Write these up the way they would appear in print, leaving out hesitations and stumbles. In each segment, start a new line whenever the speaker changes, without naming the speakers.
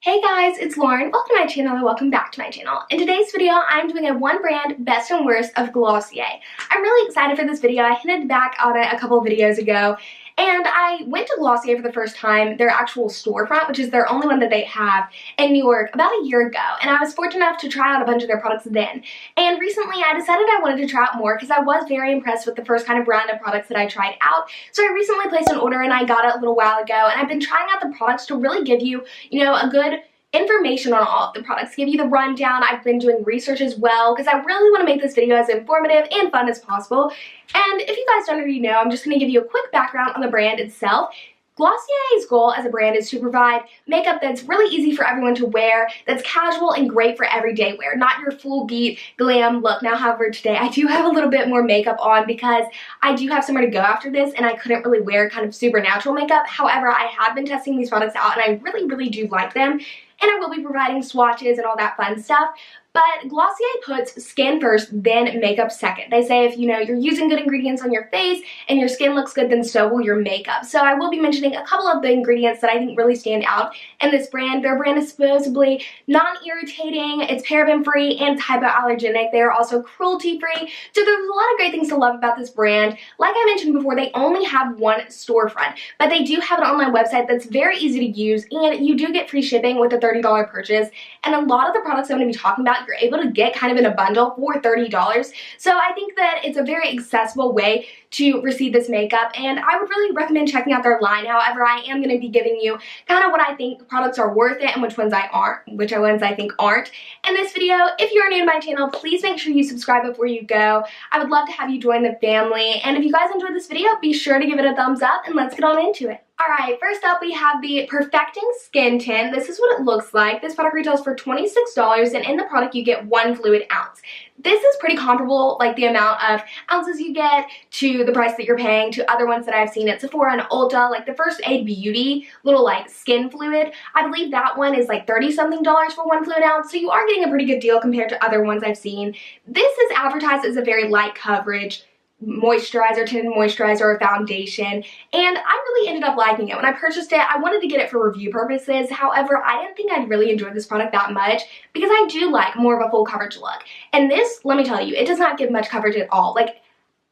Hey guys, it's Lauren. Welcome to my channel and welcome back to my channel. In today's video, I'm doing a one brand best and worst of Glossier. I'm really excited for this video. I hinted back on it a couple of videos ago, and I went to Glossier for the first time, their actual storefront, which is their only one that they have in New York, about a year ago, and I was fortunate enough to try out a bunch of their products then. And recently I decided I wanted to try out more because I was very impressed with the first kind of brand of products that I tried out. So I recently placed an order and I got it a little while ago, and I've been trying out the products to really give you, a good information on all of the products, give you the rundown. I've been doing research as well because I really want to make this video as informative and fun as possible. And if you guys don't already know, I'm just going to give you a quick background on the brand itself. Glossier's goal as a brand is to provide makeup that's really easy for everyone to wear, that's casual and great for everyday wear, not your full beat glam look. Now, however, today I do have a little bit more makeup on because I do have somewhere to go after this and I couldn't really wear kind of super natural makeup. However, I have been testing these products out and I really do like them. And I will be providing swatches and all that fun stuff. But Glossier puts skin first, then makeup second. They say if you're using good ingredients on your face and your skin looks good, then so will your makeup. So I will be mentioning a couple of the ingredients that I think really stand out in this brand. Their brand is supposedly non-irritating, it's paraben-free, and hypoallergenic. They are also cruelty-free. So there's a lot of great things to love about this brand. Like I mentioned before, they only have one storefront, but they do have an online website that's very easy to use, and you do get free shipping with a $30 purchase. And a lot of the products I'm going to be talking about, you're able to get kind of in a bundle for $30. So I think that it's a very accessible way to receive this makeup, and I would really recommend checking out their line. However, I am going to be giving you kind of what I think products are worth it and which ones I think aren't in this video. If you are new to my channel, please make sure you subscribe before you go. I would love to have you join the family, and if you guys enjoyed this video, be sure to give it a thumbs up and let's get on into it. Alright, first up we have the Perfecting Skin Tint. This is what it looks like. This product retails for $26, and in the product you get 1 fluid ounce. This is pretty comparable, like the amount of ounces you get to the price that you're paying to other ones that I've seen at Sephora and Ulta, like the First Aid Beauty little like skin fluid. I believe that one is like $30-something for 1 fluid ounce, so you are getting a pretty good deal compared to other ones I've seen. This is advertised as a very light coverage moisturizer, tinted moisturizer, or foundation, and I really ended up liking it. When I purchased it, I wanted to get it for review purposes. However, I didn't think I'd really enjoy this product that much because I do like more of a full coverage look. And this, let me tell you, it does not give much coverage at all. Like,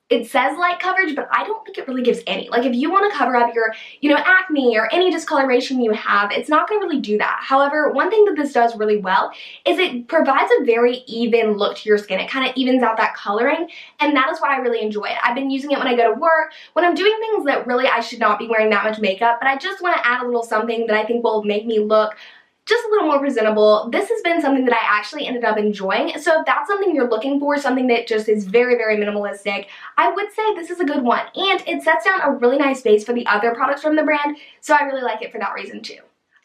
it says light coverage, but I don't think it really gives any. Like, if you want to cover up your, acne or any discoloration you have, it's not going to really do that. However, one thing that this does really well is it provides a very even look to your skin. It kind of evens out that coloring, and that is why I really enjoy it. I've been using it when I go to work, when I'm doing things that really I should not be wearing that much makeup, but I just want to add a little something that I think will make me look just a little more presentable. This has been something that I actually ended up enjoying. So if that's something you're looking for, something that just is very minimalistic, I would say this is a good one. And it sets down a really nice base for the other products from the brand, so I really like it for that reason too.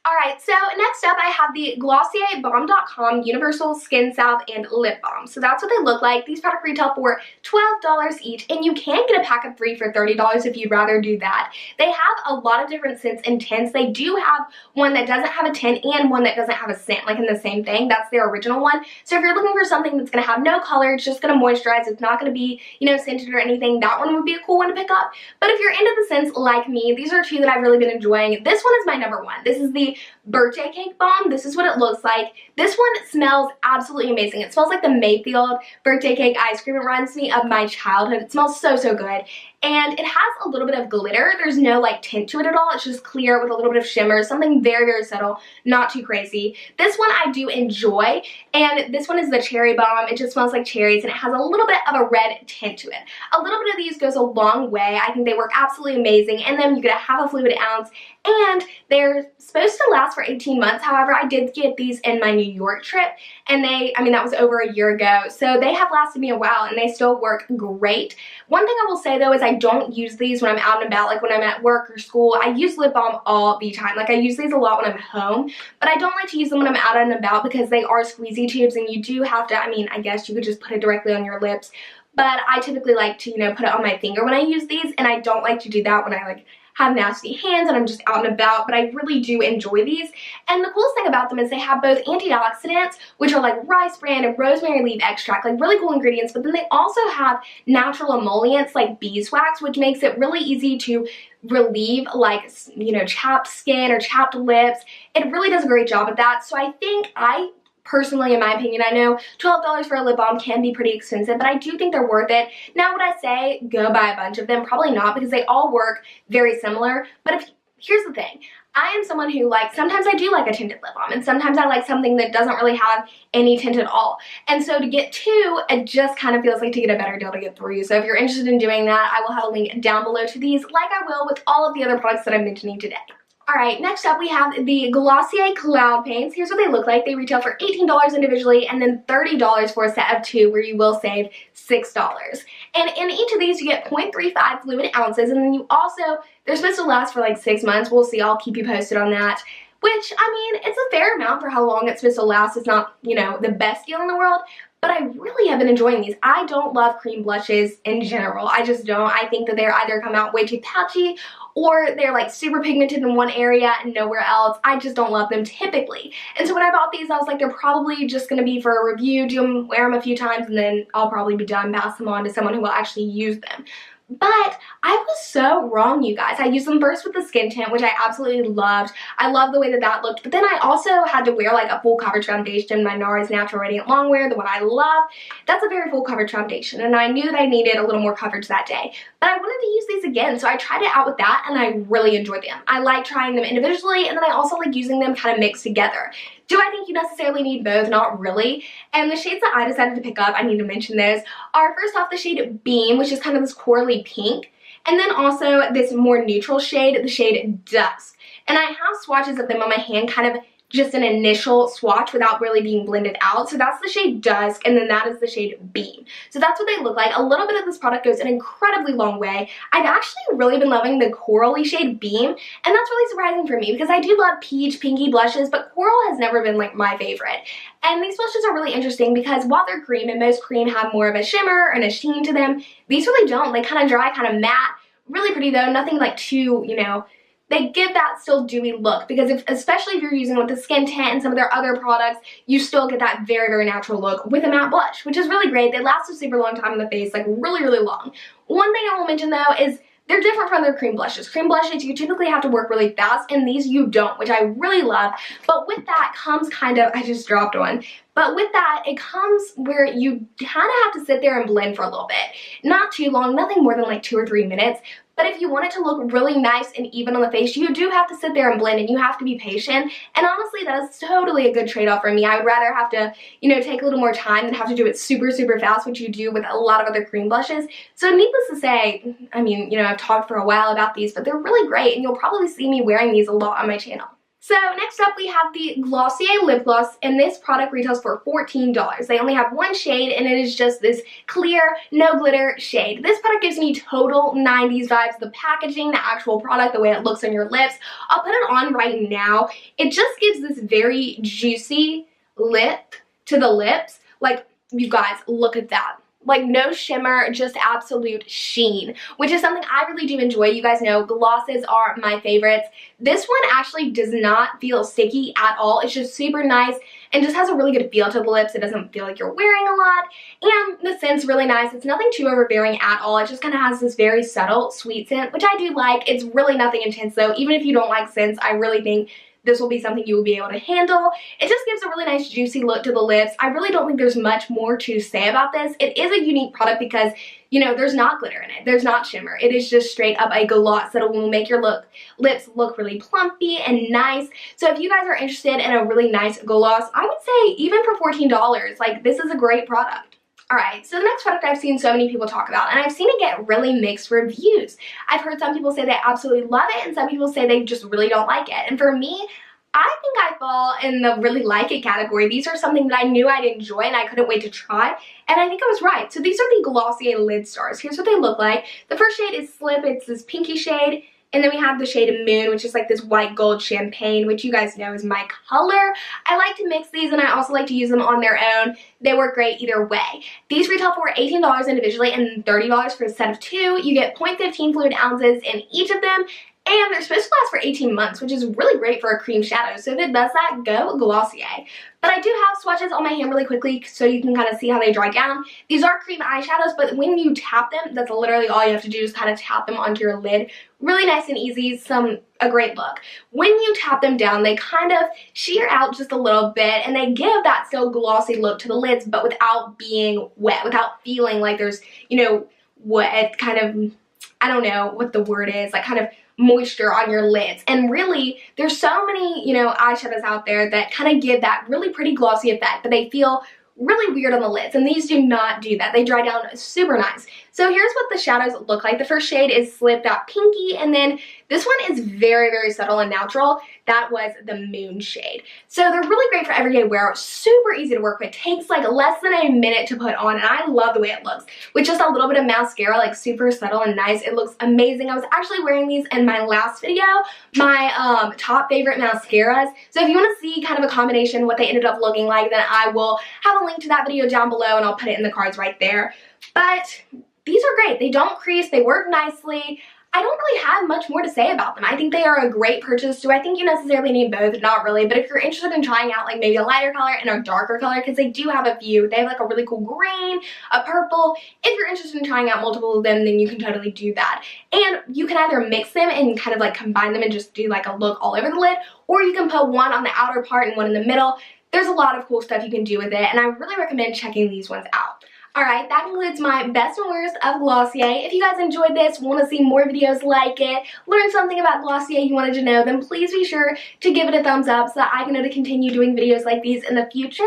Alright, so next up I have the Glossier Balm.com Universal Skin Salve and Lip Balm. So that's what they look like. These products retail for $12 each, and you can get a pack of 3 for $30 if you'd rather do that. They have a lot of different scents and tints. They do have one that doesn't have a tint and one that doesn't have a scent, like in the same thing. That's their original one. So if you're looking for something that's going to have no color, it's just going to moisturize, it's not going to be, scented or anything, that one would be a cool one to pick up. But if you're into the scents like me, these are 2 that I've really been enjoying. This one is my number 1. This is the Birthday Cake Balm. This is what it looks like. This one smells absolutely amazing. It smells like the Mayfield birthday cake ice cream. It reminds me of my childhood. It smells so good. And it has a little bit of glitter. There's no like tint to it at all. It's just clear with a little bit of shimmer. Something very subtle, not too crazy. This one I do enjoy, and this one is the Cherry Balm. It just smells like cherries, and it has a little bit of a red tint to it. A little bit of these goes a long way. I think they work absolutely amazing. And then you get a half a fluid ounce, and they're supposed to last for 18 months. However, I did get these in my New York trip, and that was over a year ago. So they have lasted me a while, and they still work great. One thing I will say though is I don't use these when I'm out and about, like when I'm at work or school. I use lip balm all the time. Like, I use these a lot when I'm home, but I don't like to use them when I'm out and about because they are squeezy tubes, and you do have to, I guess you could just put it directly on your lips, but I typically like to, put it on my finger when I use these, and I don't like to do that when I have nasty hands and I'm just out and about, but I really do enjoy these. And the coolest thing about them is they have both antioxidants, which are like rice bran and rosemary leaf extract, like really cool ingredients, but then they also have natural emollients like beeswax, which makes it really easy to relieve, like, you know, chapped skin or chapped lips. It really does a great job at that. So I think personally, in my opinion, I know $12 for a lip balm can be pretty expensive, but I do think they're worth it. Now, would I say go buy a bunch of them? Probably not, because they all work very similar. But here's the thing. I am someone who, like, sometimes I do like a tinted lip balm, and sometimes I like something that doesn't really have any tint at all. And so to get two, it just kind of feels like to get a better deal to get three. So if you're interested in doing that, I will have a link down below to these, like I will with all of the other products that I'm mentioning today. Alright, next up we have the Glossier Cloud Paints. Here's what they look like. They retail for $18 individually and then $30 for a set of two, where you will save $6. And in each of these you get 0.35 fluid ounces, and then you also, they're supposed to last for like 6 months. We'll see, I'll keep you posted on that. Which, I mean, it's a fair amount for how long it's supposed to last. It's not, you know, the best deal in the world, but I really have been enjoying these. I don't love cream blushes in general. I just don't. I think that they're either come out way too patchy, or they're like super pigmented in one area and nowhere else. I just don't love them typically. And so when I bought these, I was like, they're probably just going to be for a review, wear them a few times, and then I'll probably be done, pass them on to someone who will actually use them. But I was so wrong, you guys. I used them first with the skin tint, which I absolutely loved. I love the way that that looked. But then I also had to wear like a full coverage foundation, my NARS Natural Radiant Longwear, the one I love. That's a very full coverage foundation, and I knew that I needed a little more coverage that day. But I wanted to use these again, so I tried it out with that, and I really enjoyed them. I like trying them individually, and then I also like using them kind of mixed together. Do I think you necessarily need both? Not really. And the shades that I decided to pick up, I need to mention those, are first off the shade Beam, which is kind of this corally pink, and then also this more neutral shade, the shade Dusk. And I have swatches of them on my hand, kind of just an initial swatch without really being blended out. So that's the shade Dusk, and then that is the shade Beam. So that's what they look like. A little bit of this product goes an incredibly long way. I've actually really been loving the corally shade Beam, and that's really surprising for me because I do love peach, pinky blushes, but coral has never been like my favorite. And these blushes are really interesting because while they're cream, and most cream have more of a shimmer and a sheen to them, these really don't. They kind of dry, kind of matte. Really pretty though, nothing like too, you know, they give that still dewy look, because especially if you're using with the skin tint and some of their other products, you still get that very, very natural look with a matte blush, which is really great. They last a super long time on the face, like really, really long. One thing I will mention though is they're different from their cream blushes. Cream blushes, you typically have to work really fast, and these you don't, which I really love. But with that comes kind of, I just dropped one. But with that, it comes where you kind of have to sit there and blend for a little bit. Not too long, nothing more than like 2 or 3 minutes. But if you want it to look really nice and even on the face, you do have to sit there and blend, and you have to be patient. And honestly, that is totally a good trade-off for me. I would rather have to, you know, take a little more time than have to do it super, super fast, which you do with a lot of other cream blushes. So needless to say, I mean, you know, I've talked for a while about these, but they're really great, and you'll probably see me wearing these a lot on my channel. So next up we have the Glossier lip gloss, and this product retails for $14. They only have one shade, and it is just this clear, no glitter shade. This product gives me total 90s vibes. The packaging, the actual product, the way it looks on your lips. I'll put it on right now. It just gives this very juicy lip to the lips. Like, you guys, look at that. Like, no shimmer, just absolute sheen, which is something I really do enjoy. You guys know glosses are my favorites. This one actually does not feel sticky at all. It's just super nice and just has a really good feel to the lips. It doesn't feel like you're wearing a lot, and the scent's really nice. It's nothing too overbearing at all. It just kind of has this very subtle sweet scent, which I do like. It's really nothing intense though. Even if you don't like scents, I really think this will be something you will be able to handle. It just gives a really nice juicy look to the lips. I really don't think there's much more to say about this. It is a unique product because, you know, there's not glitter in it. There's not shimmer. It is just straight up a gloss that will make your lips look really plumpy and nice. So if you guys are interested in a really nice gloss, I would say even for $14, like, this is a great product. Alright, so the next product I've seen so many people talk about, and I've seen it get really mixed reviews. I've heard some people say they absolutely love it, and some people say they just really don't like it. And for me, I think I fall in the really like it category. These are something that I knew I'd enjoy and I couldn't wait to try, and I think I was right. So these are the Glossier Lid Stars. Here's what they look like. The first shade is Slip. It's this pinky shade. And then we have the shade Moon, which is like this white gold champagne, which you guys know is my color. I like to mix these, and I also like to use them on their own. They work great either way. These retail for $18 individually and $30 for a set of two. You get 0.15 fluid ounces in each of them. and they're supposed to last for 18 months, which is really great for a cream shadow. So if it does that, go Glossier. But I do have swatches on my hand really quickly so you can kind of see how they dry down. These are cream eyeshadows, but when you tap them, that's literally all you have to do is kind of tap them onto your lid. Really nice and easy, a great look. When you tap them down, they kind of sheer out just a little bit, and they give that still glossy look to the lids, but without being wet, without feeling like there's, you know, wet kind of, I don't know what the word is, like kind of moisture on your lids. And really, there's so many, you know, eyeshadows out there that kind of give that really pretty glossy effect, but they feel really weird on the lids, and these do not do that. They dry down super nice. So here's what the shadows look like. The first shade is Slip That Pinky, and then this one is very, very subtle and natural. That was the Moon shade. So they're really great for everyday wear, super easy to work with. Takes like less than a minute to put on, and I love the way it looks. With just a little bit of mascara, like super subtle and nice, it looks amazing. I was actually wearing these in my last video, my top favorite mascaras. So if you want to see kind of a combination what they ended up looking like, then I will have a link to that video down below, and I'll put it in the cards right there. But these are great. They don't crease. They work nicely. I don't really have much more to say about them. I think they are a great purchase. Do I think you necessarily need both? Not really. But if you're interested in trying out like maybe a lighter color and a darker color, because they do have a few. They have like a really cool green, a purple. If you're interested in trying out multiple of them, then you can totally do that. And you can either mix them and kind of like combine them and just do like a look all over the lid, or you can put one on the outer part and one in the middle. There's a lot of cool stuff you can do with it, and I really recommend checking these ones out. Alright, that concludes my best and worst of Glossier. If you guys enjoyed this, want to see more videos like it, learn something about Glossier you wanted to know, then please be sure to give it a thumbs up so that I can know to continue doing videos like these in the future.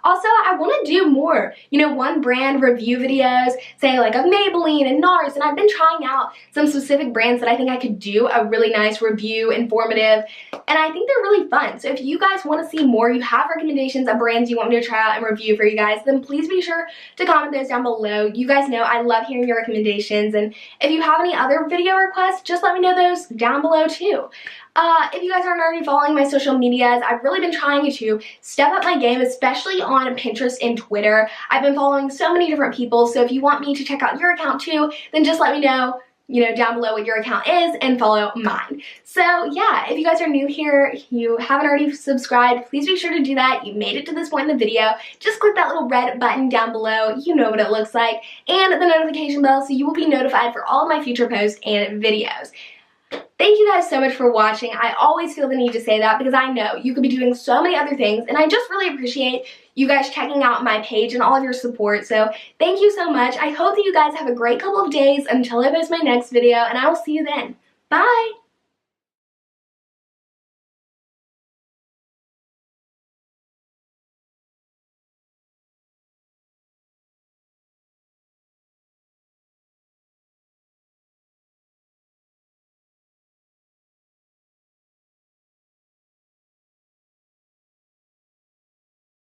Also, I want to do more, you know, one brand review videos, say like of Maybelline and NARS, and I've been trying out some specific brands that I think I could do a really nice review, informative, and I think they're really fun. So if you guys want to see more, you have recommendations of brands you want me to try out and review for you guys, then please be sure to comment those down below. You guys know I love hearing your recommendations, and if you have any other video requests, just let me know those down below too. If you guys aren't already following my social medias, I've really been trying to step up my game, especially on Pinterest and Twitter. I've been following so many different people, so if you want me to check out your account too, then just let me know, you know, down below what your account is and follow mine. So yeah, if you guys are new here, you haven't already subscribed, please be sure to do that. You made it to this point in the video, just click that little red button down below. You know what it looks like, and the notification bell so you will be notified for all of my future posts and videos. Thank you guys so much for watching. I always feel the need to say that because I know you could be doing so many other things, and I just really appreciate you guys checking out my page and all of your support. So thank you so much. I hope that you guys have a great couple of days until I post my next video, and I will see you then. Bye!